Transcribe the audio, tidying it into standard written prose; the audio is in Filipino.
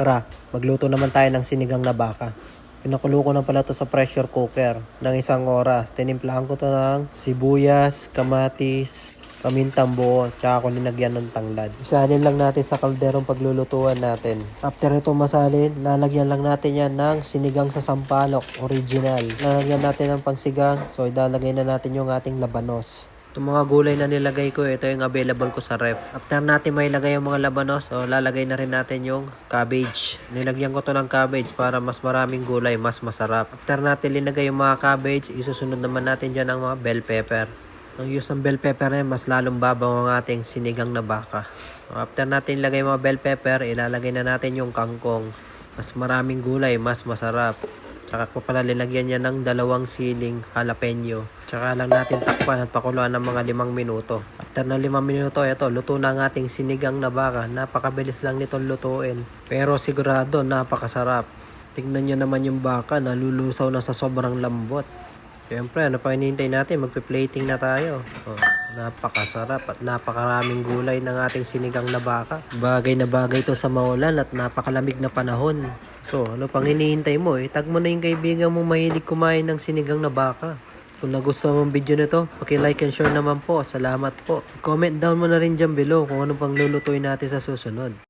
Tara, magluto naman tayo ng sinigang na baka. Pinakulo ko na pala to sa pressure cooker ng 1 oras. Tinimplahan ko to ng sibuyas, kamatis, pamintang buo, tsaka ko linagyan ng tanglad. Isalin lang natin sa kalderong paglulutuan natin. After ito masalin, lalagyan lang natin yan ng sinigang sa sampalok, original. Lalagyan natin ng pangsigang, so idalagay na natin yung ating labanos. Itong mga gulay na nilagay ko, ito yung available ko sa ref. After natin mailagay yung mga labanos, so lalagay na rin natin yung cabbage. Nilagyan ko to ng cabbage para mas maraming gulay, mas masarap. After natin linagay yung mga cabbage, isusunod naman natin dyan ang mga bell pepper. Ang use ng bell pepper na mas lalong babaw ang ating sinigang na baka. So, after natin ilagay yung mga bell pepper, ilalagay na natin yung kangkong. Mas maraming gulay, mas masarap. Tsaka ko pala linagyan niya ng 2 siling jalapeno. Tsaka lang natin takpan at pakuluan ng mga 5 minuto. After ng 5 minuto, ito, luto na ang ating sinigang na baka. Napakabilis lang nitong lutuin. Pero sigurado, napakasarap. Tignan nyo naman yung baka, nalulusaw na sa sobrang lambot. Siyempre, ano pa hinihintay natin? Magpe-plating na tayo. Oh, napakasarap at napakaraming gulay ng ating sinigang na baka. Bagay na bagay to sa maulan at napakalamig na panahon. So, ano pang hinihintay mo? Tag mo na yung kaibigan mo mahilig kumain ng sinigang na baka. Kung nagustuhan mong video nito, paki-like and share naman po. Salamat po. Comment down mo na rin dyan below kung ano pang lulutuin natin sa susunod.